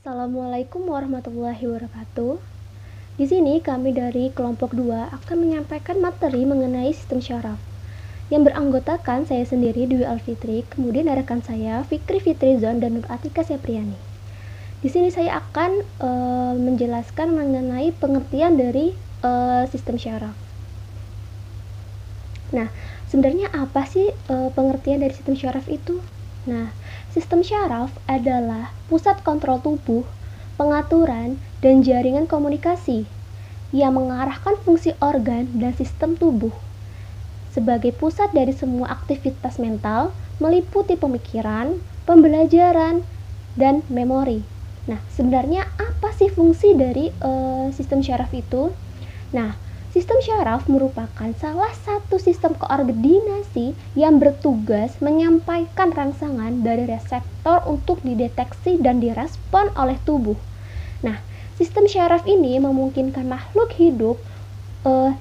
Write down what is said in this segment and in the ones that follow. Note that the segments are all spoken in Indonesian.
Assalamualaikum warahmatullahi wabarakatuh. Di sini kami dari kelompok 2 akan menyampaikan materi mengenai sistem syaraf yang beranggotakan saya sendiri Dwi Alfitri, kemudian rekan saya Fikri Fitrizon dan Nur Atika Sepriani. Di sini saya akan menjelaskan mengenai pengertian dari sistem syaraf. Nah, sebenarnya apa sih pengertian dari sistem syaraf itu? Nah, sistem syaraf adalah pusat kontrol tubuh, pengaturan, dan jaringan komunikasi yang mengarahkan fungsi organ dan sistem tubuh. Sebagai pusat dari semua aktivitas mental, meliputi pemikiran, pembelajaran, dan memori. Nah, sebenarnya apa sih fungsi dari sistem syaraf itu? Nah, sistem syaraf merupakan salah satu sistem koordinasi yang bertugas menyampaikan rangsangan dari reseptor untuk dideteksi dan direspon oleh tubuh. Nah, sistem syaraf ini memungkinkan makhluk hidup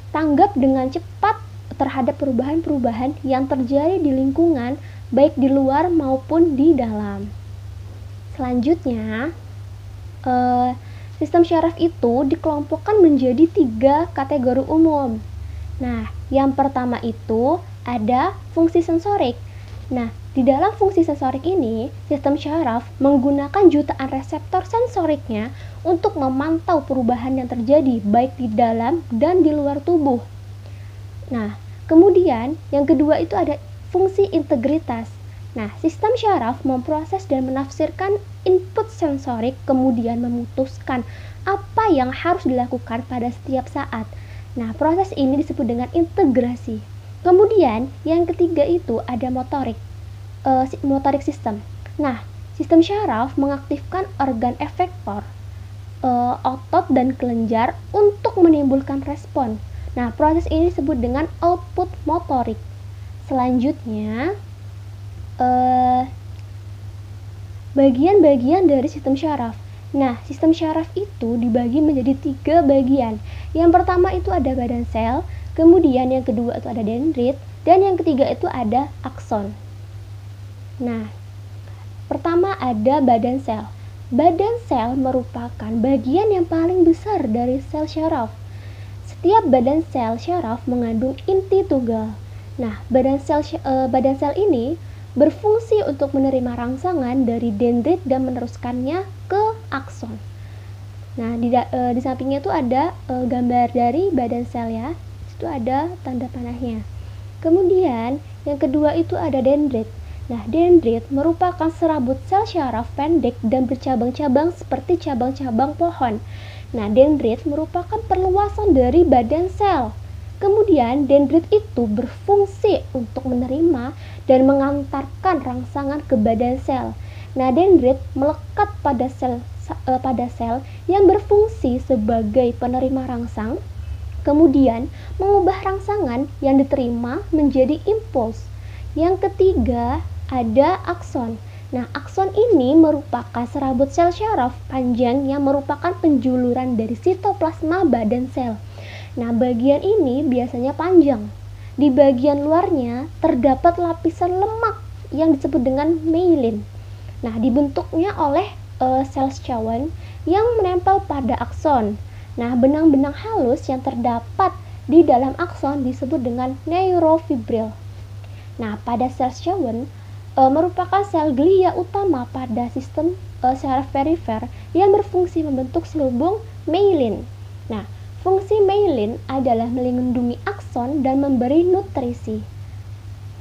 tanggap dengan cepat terhadap perubahan-perubahan yang terjadi di lingkungan, baik di luar maupun di dalam. Selanjutnya, sistem syaraf itu dikelompokkan menjadi 3 kategori umum. Nah, yang pertama itu ada fungsi sensorik. Nah, di dalam fungsi sensorik ini, sistem syaraf menggunakan jutaan reseptor sensoriknya untuk memantau perubahan yang terjadi baik di dalam dan di luar tubuh. Nah, kemudian yang kedua itu ada fungsi integritas. Nah, sistem syaraf memproses dan menafsirkan input sensorik, kemudian memutuskan apa yang harus dilakukan pada setiap saat. Nah, proses ini disebut dengan integrasi. Kemudian, yang ketiga itu ada motorik sistem. Nah, sistem syaraf mengaktifkan organ efektor, otot dan kelenjar untuk menimbulkan respon. Nah, proses ini disebut dengan output motorik. Selanjutnya, bagian-bagian dari sistem syaraf. Nah, sistem syaraf itu dibagi menjadi 3 bagian. Yang pertama itu ada badan sel, kemudian yang kedua itu ada dendrit, dan yang ketiga itu ada akson. Nah, pertama ada badan sel. Badan sel merupakan bagian yang paling besar dari sel syaraf. Setiap badan sel syaraf mengandung inti tunggal. Nah, badan sel ini berfungsi untuk menerima rangsangan dari dendrit dan meneruskannya ke akson. Nah, di sampingnya itu ada gambar dari badan sel ya. Itu ada tanda panahnya. Kemudian yang kedua itu ada dendrit. Nah, dendrit merupakan serabut sel syaraf pendek dan bercabang-cabang seperti cabang-cabang pohon. Nah, dendrit merupakan perluasan dari badan sel. Kemudian dendrit itu berfungsi untuk menerima dan mengantarkan rangsangan ke badan sel. Nah, dendrit melekat pada sel yang berfungsi sebagai penerima rangsang, kemudian mengubah rangsangan yang diterima menjadi impuls. Yang ketiga ada akson. Nah, akson ini merupakan serabut sel syaraf panjang yang merupakan penjuluran dari sitoplasma badan sel. Nah, bagian ini biasanya panjang. Di bagian luarnya terdapat lapisan lemak yang disebut dengan myelin. Nah, dibentuknya oleh sel Schwann yang menempel pada akson. Nah, benang-benang halus yang terdapat di dalam akson disebut dengan neurofibril. Nah, pada sel Schwann merupakan sel glia utama pada sistem syaraf perifer yang berfungsi membentuk selubung myelin. Nah, fungsi myelin adalah melindungi akson dan memberi nutrisi.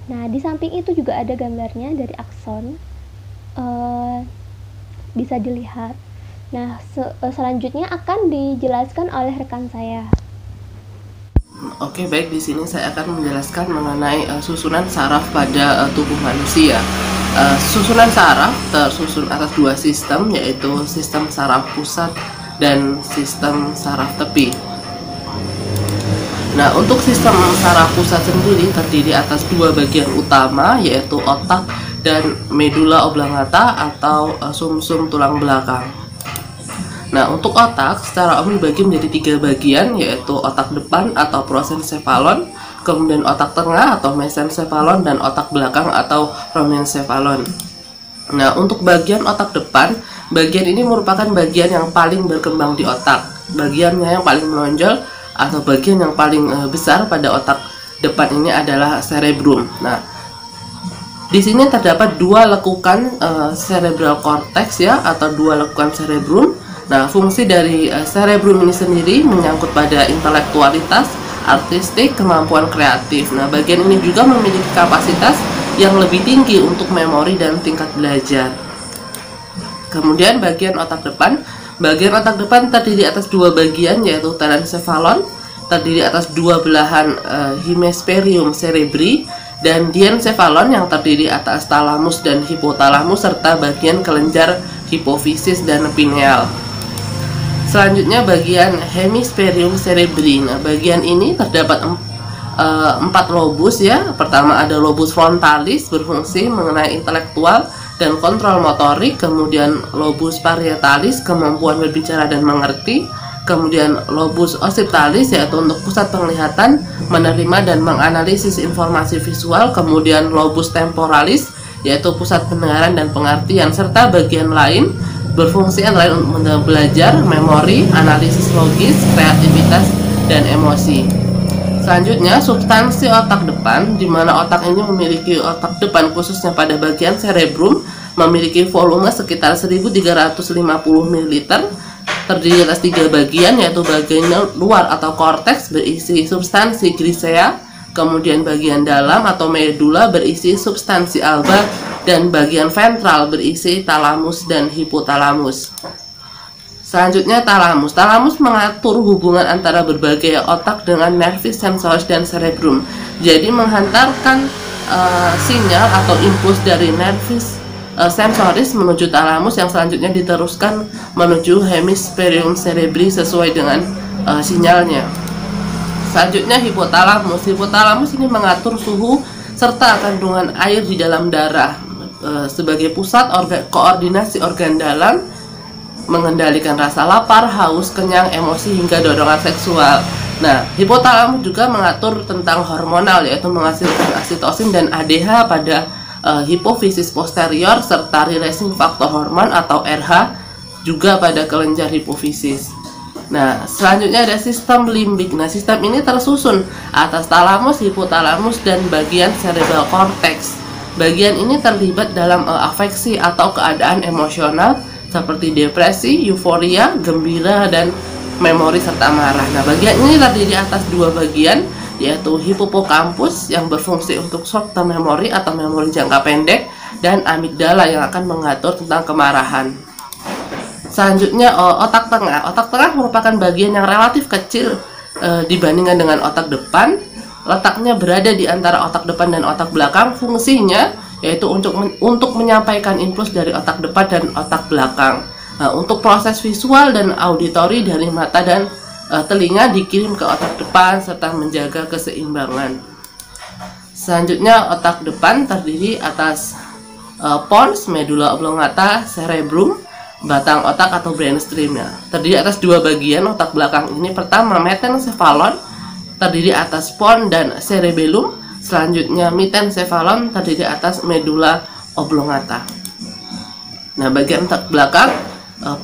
Nah, di samping itu juga ada gambarnya dari akson. Bisa dilihat. Nah, selanjutnya akan dijelaskan oleh rekan saya. Oke, baik, di sini saya akan menjelaskan mengenai susunan saraf pada tubuh manusia. Susunan saraf tersusun atas 2 sistem, yaitu sistem saraf pusat dan sistem saraf tepi. Nah, untuk sistem saraf pusat sendiri terdiri atas 2 bagian utama, yaitu otak dan medula oblongata atau sumsum tulang belakang. Nah, untuk otak secara umum dibagi menjadi 3 bagian, yaitu otak depan atau prosencephalon, kemudian otak tengah atau mesencephalon, dan otak belakang atau promencephalon. Nah, untuk bagian otak depan Bagian ini merupakan bagian yang paling berkembang di otak, bagiannya yang paling menonjol atau bagian yang paling besar pada otak depan ini adalah cerebrum. Nah, di sini terdapat dua lekukan cerebral cortex ya, atau dua lekukan cerebrum. Nah, fungsi dari cerebrum ini sendiri menyangkut pada intelektualitas, artistik, kemampuan kreatif. Nah, bagian ini juga memiliki kapasitas yang lebih tinggi untuk memori dan tingkat belajar. Kemudian bagian otak depan terdiri atas dua bagian, yaitu telencephalon, terdiri atas dua belahan hemispherium cerebri, dan diencephalon yang terdiri atas talamus dan hipotalamus serta bagian kelenjar hipofisis dan pineal. Selanjutnya bagian hemispherium cerebri. Nah, bagian ini terdapat 4 lobus ya. Pertama ada lobus frontalis, berfungsi mengenai intelektual dan kontrol motorik. Kemudian lobus parietalis, kemampuan berbicara dan mengerti. Kemudian lobus occipitalis, yaitu untuk pusat penglihatan, menerima dan menganalisis informasi visual. Kemudian lobus temporalis, yaitu pusat pendengaran dan pengertian, serta bagian lain berfungsi antara lain untuk belajar, memori, analisis logis, kreativitas, dan emosi. Selanjutnya, substansi otak depan, di mana otak ini memiliki otak depan khususnya pada bagian cerebrum, memiliki volume sekitar 1350 ml, terdiri atas 3 bagian, yaitu bagian luar atau korteks berisi substansi grisea, kemudian bagian dalam atau medula berisi substansi alba, dan bagian ventral berisi talamus dan hipotalamus. Selanjutnya talamus. Talamus mengatur hubungan antara berbagai otak dengan nervus sensoris dan cerebrum. Jadi menghantarkan sinyal atau impuls dari nervus sensoris menuju talamus yang selanjutnya diteruskan menuju hemispherium cerebri sesuai dengan sinyalnya. Selanjutnya hipotalamus. Hipotalamus ini mengatur suhu serta kandungan air di dalam darah sebagai pusat koordinasi organ dalam, mengendalikan rasa lapar, haus, kenyang, emosi, hingga dorongan seksual. Nah, hipotalamus juga mengatur tentang hormonal, yaitu menghasilkan oksitosin dan ADH pada hipofisis posterior, serta releasing faktor hormon atau RH juga pada kelenjar hipofisis. Nah, selanjutnya ada sistem limbik. Nah, sistem ini tersusun atas talamus, hipotalamus, dan bagian cerebral cortex. Bagian ini terlibat dalam afeksi atau keadaan emosional seperti depresi, euforia, gembira, dan memori serta marah. Nah, bagian ini terdiri atas 2 bagian, yaitu hippocampus yang berfungsi untuk short term memory atau memori jangka pendek, dan amigdala yang akan mengatur tentang kemarahan. Selanjutnya otak tengah. Otak tengah merupakan bagian yang relatif kecil dibandingkan dengan otak depan. Letaknya berada di antara otak depan dan otak belakang. Fungsinya yaitu untuk menyampaikan impuls dari otak depan dan otak belakang. Nah, untuk proses visual dan auditori dari mata dan telinga dikirim ke otak depan serta menjaga keseimbangan. Selanjutnya otak depan terdiri atas pons, medula oblongata, cerebrum, batang otak atau brainstem. Terdiri atas 2 bagian otak belakang ini. Pertama metencephalon terdiri atas pons dan cerebellum. Selanjutnya mitencephalon terdiri atas medula oblongata. Nah, bagian otak belakang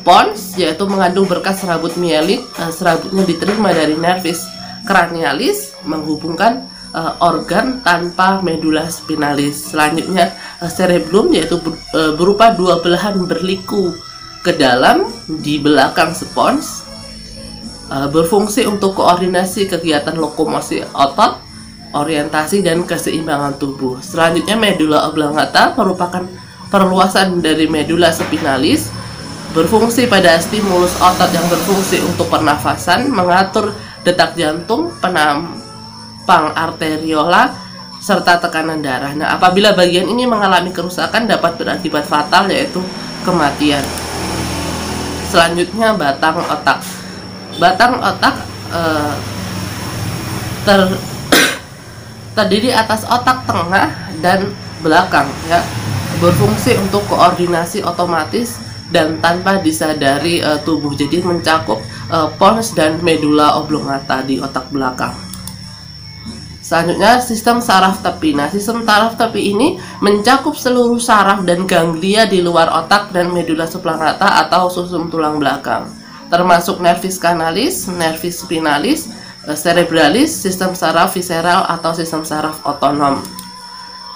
pons yaitu mengandung berkas serabut mielit. Serabutnya diterima dari nervus cranialis menghubungkan organ tanpa medula spinalis. Selanjutnya cerebellum yaitu berupa 2 belahan berliku ke dalam di belakang spons, berfungsi untuk koordinasi kegiatan lokomosi otot, orientasi, dan keseimbangan tubuh. Selanjutnya medula oblongata merupakan perluasan dari medula spinalis, berfungsi pada stimulus otot yang berfungsi untuk pernafasan, mengatur detak jantung, penampang arteriola, serta tekanan darah. Nah, apabila bagian ini mengalami kerusakan dapat berakibat fatal, yaitu kematian. Selanjutnya batang otak. Batang otak terdiri atas otak tengah dan belakang ya, berfungsi untuk koordinasi otomatis dan tanpa disadari tubuh. Jadi mencakup pons dan medula oblongata di otak belakang. Selanjutnya sistem saraf tepi. Nah, sistem saraf tepi ini mencakup seluruh saraf dan ganglia di luar otak dan medula oblongata atau sumsum tulang belakang, termasuk nervis canalis, nervis spinalis, cerebralis, sistem saraf visceral atau sistem saraf otonom.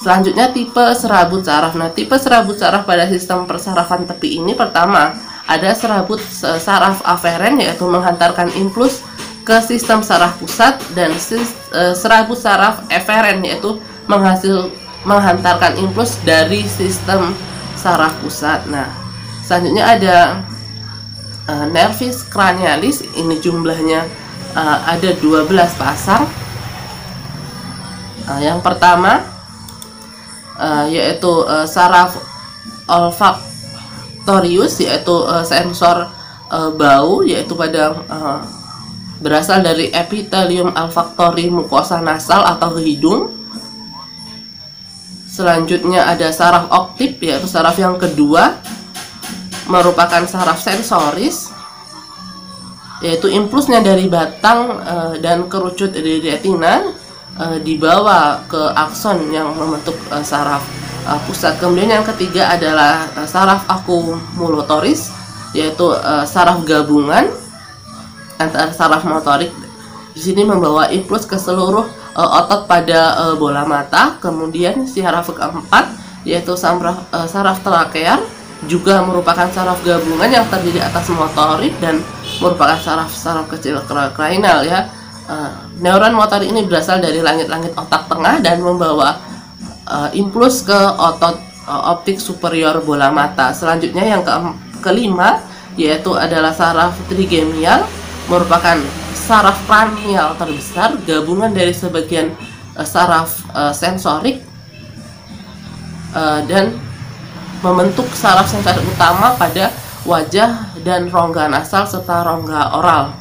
Selanjutnya tipe serabut saraf. Nah, tipe serabut saraf pada sistem persarafan tepi ini pertama ada serabut saraf aferen, yaitu menghantarkan impuls ke sistem saraf pusat, dan serabut saraf eferen, yaitu menghantarkan impuls dari sistem saraf pusat. Nah, selanjutnya ada nervis cranialis, ini jumlahnya ada 12 pasang. Yang pertama yaitu saraf olfaktorius, yaitu sensor bau, yaitu pada berasal dari epithelium olfaktori mukosa nasal atau hidung. Selanjutnya ada saraf optik, yaitu saraf yang kedua, merupakan saraf sensoris, yaitu impulsnya dari batang dan kerucut di retina dibawa ke akson yang membentuk saraf pusat. Kemudian yang ketiga adalah saraf akumulatoris, yaitu saraf gabungan antara saraf motorik. Di sini membawa impuls ke seluruh otot pada bola mata. Kemudian saraf keempat yaitu saraf trakear, juga merupakan saraf gabungan yang terdiri atas motorik dan merupakan saraf kecil cranial ya. Neuron motorik ini berasal dari langit-langit otak tengah dan membawa impuls ke otot optik superior bola mata. Selanjutnya yang kelima yaitu adalah saraf trigemial, merupakan saraf cranial terbesar, gabungan dari sebagian saraf sensorik dan membentuk saraf sensorik utama pada wajah dan rongga nasal serta rongga oral.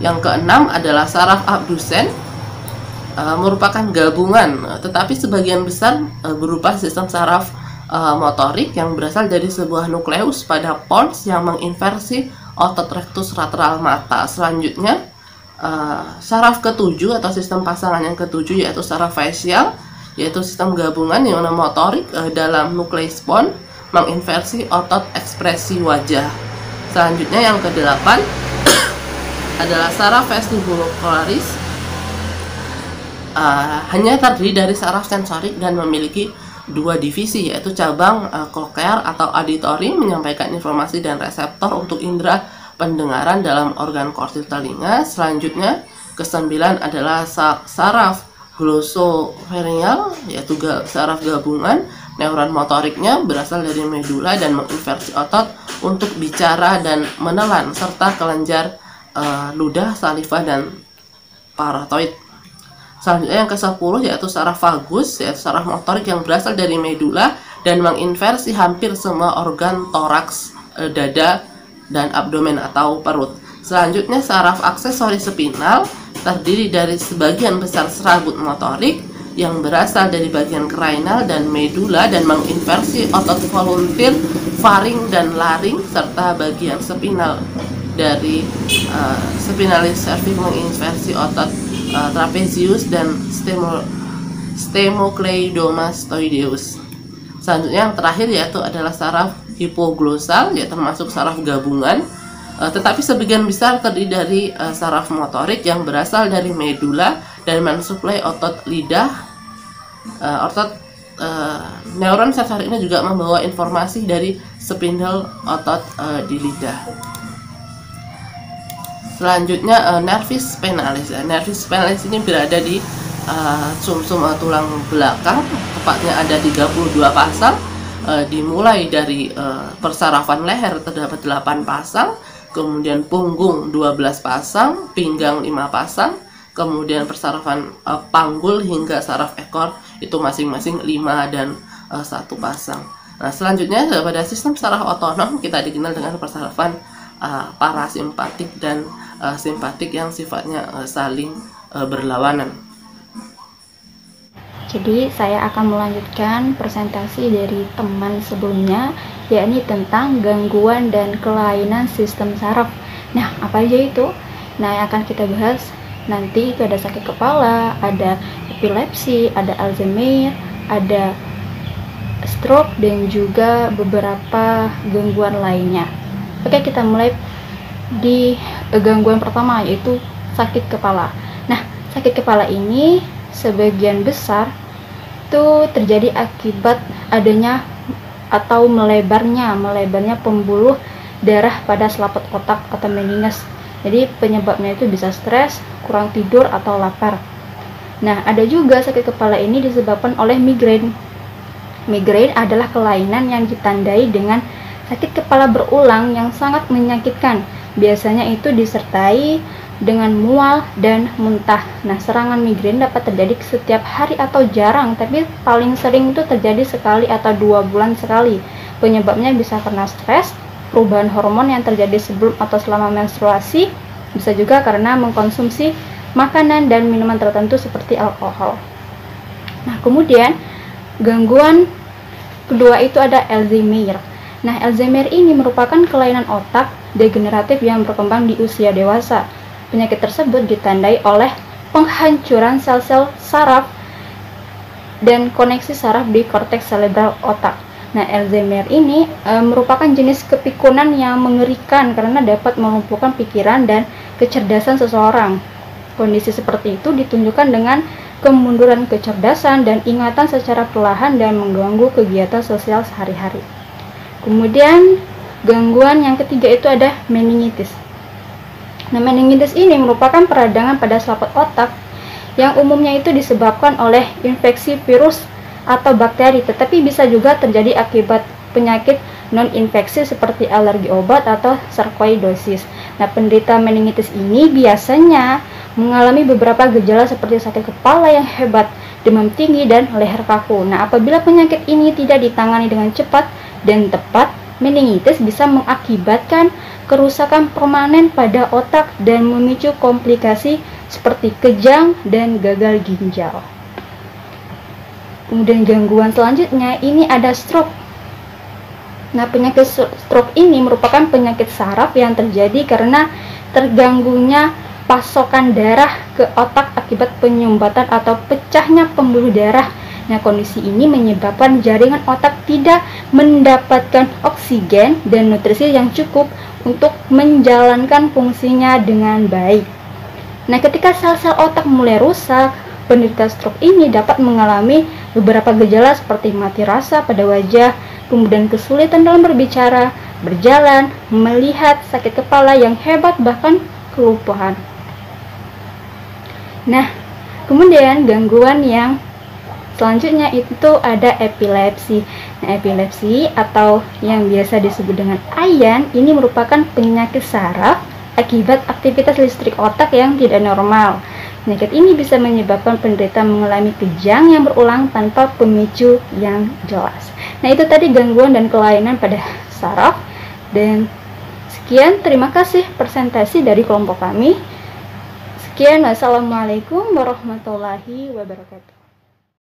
Yang keenam adalah saraf abdusen, merupakan gabungan tetapi sebagian besar berupa sistem saraf motorik yang berasal dari sebuah nukleus pada pons yang menginversi otot rectus lateral mata. Selanjutnya saraf ketujuh atau sistem pasangan yang ketujuh yaitu saraf facial, yaitu sistem gabungan yang motorik dalam nukleus pons menginversi otot ekspresi wajah. Selanjutnya yang kedelapan adalah saraf vestibulocularis, hanya terdiri dari saraf sensorik dan memiliki dua divisi, yaitu cabang cochlear atau auditori menyampaikan informasi dan reseptor untuk indera pendengaran dalam organ kortil telinga. Selanjutnya kesembilan adalah saraf glossopharyngeal, yaitu saraf gabungan. Neuron motoriknya berasal dari medula dan menginversi otot untuk bicara dan menelan serta kelenjar ludah, saliva dan parotoid. Selanjutnya yang ke-10 yaitu saraf vagus, yaitu saraf motorik yang berasal dari medula dan menginversi hampir semua organ toraks, dada, dan abdomen atau perut. Selanjutnya saraf aksesori spinal terdiri dari sebagian besar serabut motorik yang berasal dari bagian cranial dan medula dan menginversi otot volunteer, faring, dan laring serta bagian spinal dari spinalis cervix menginversi otot trapezius dan stemocleidomastoideus. Selanjutnya yang terakhir yaitu adalah saraf hipoglossal, yaitu termasuk saraf gabungan, tetapi sebagian besar terdiri dari saraf motorik yang berasal dari medula dan mensuplai otot lidah. Neuron sensorik ini juga membawa informasi dari spindle otot di lidah. Selanjutnya nervis spinalis. Nervis spinalis ini berada di sumsum tulang belakang, tepatnya ada 32 pasang. Dimulai dari persarafan leher terdapat 8 pasang, kemudian punggung 12 pasang, pinggang 5 pasang, kemudian persarafan panggul hingga saraf ekor itu masing-masing 5 dan 1 pasang. Nah, selanjutnya pada sistem saraf otonom kita dikenal dengan persarafan parasimpatik dan simpatik yang sifatnya saling berlawanan. Jadi saya akan melanjutkan presentasi dari teman sebelumnya, yakni tentang gangguan dan kelainan sistem saraf. Nah, apa aja itu? Nah, yang akan kita bahas nanti itu ada sakit kepala, ada epilepsi, ada Alzheimer, ada stroke, dan juga beberapa gangguan lainnya. Oke, kita mulai di gangguan pertama, yaitu sakit kepala. Nah, sakit kepala ini sebagian besar itu terjadi akibat adanya atau melebarnya pembuluh darah pada selaput otak atau meninges. Jadi penyebabnya itu bisa stres, kurang tidur, atau lapar. Nah, ada juga sakit kepala ini disebabkan oleh migrain. Migrain adalah kelainan yang ditandai dengan sakit kepala berulang yang sangat menyakitkan. Biasanya itu disertai dengan mual dan muntah. Nah, serangan migrain dapat terjadi setiap hari atau jarang, tapi paling sering itu terjadi sekali atau 2 bulan sekali. Penyebabnya bisa karena stres, perubahan hormon yang terjadi sebelum atau selama menstruasi, bisa juga karena mengkonsumsi makanan dan minuman tertentu seperti alkohol. Nah, kemudian gangguan kedua itu ada Alzheimer. Nah, Alzheimer ini merupakan kelainan otak degeneratif yang berkembang di usia dewasa. Penyakit tersebut ditandai oleh penghancuran sel-sel saraf dan koneksi saraf di korteks cerebral otak. Nah, Alzheimer ini merupakan jenis kepikunan yang mengerikan karena dapat melumpuhkan pikiran dan kecerdasan seseorang. Kondisi seperti itu ditunjukkan dengan kemunduran kecerdasan dan ingatan secara perlahan dan mengganggu kegiatan sosial sehari-hari. Kemudian, gangguan yang ketiga itu ada meningitis. Nah, meningitis ini merupakan peradangan pada selaput otak yang umumnya itu disebabkan oleh infeksi virus atau bakteri, tetapi bisa juga terjadi akibat penyakit non-infeksi seperti alergi obat atau sarkoidosis. Nah, penderita meningitis ini biasanya mengalami beberapa gejala seperti sakit kepala yang hebat, demam tinggi, dan leher kaku. Nah, apabila penyakit ini tidak ditangani dengan cepat dan tepat, meningitis bisa mengakibatkan kerusakan permanen pada otak dan memicu komplikasi seperti kejang dan gagal ginjal. Kemudian gangguan selanjutnya ini ada stroke. Nah, penyakit stroke ini merupakan penyakit saraf yang terjadi karena terganggunya pasokan darah ke otak akibat penyumbatan atau pecahnya pembuluh darah. Nah, kondisi ini menyebabkan jaringan otak tidak mendapatkan oksigen dan nutrisi yang cukup untuk menjalankan fungsinya dengan baik. Nah, ketika sel-sel otak mulai rusak, penderita stroke ini dapat mengalami beberapa gejala seperti mati rasa pada wajah, kemudian kesulitan dalam berbicara, berjalan, melihat, sakit kepala yang hebat, bahkan kelumpuhan. Nah, kemudian gangguan yang selanjutnya itu ada epilepsi. Nah, epilepsi atau yang biasa disebut dengan ayan ini merupakan penyakit saraf akibat aktivitas listrik otak yang tidak normal. Penyakit ini bisa menyebabkan penderita mengalami kejang yang berulang tanpa pemicu yang jelas. Nah, itu tadi gangguan dan kelainan pada saraf. Dan sekian, terima kasih presentasi dari kelompok kami. Sekian, wassalamualaikum warahmatullahi wabarakatuh.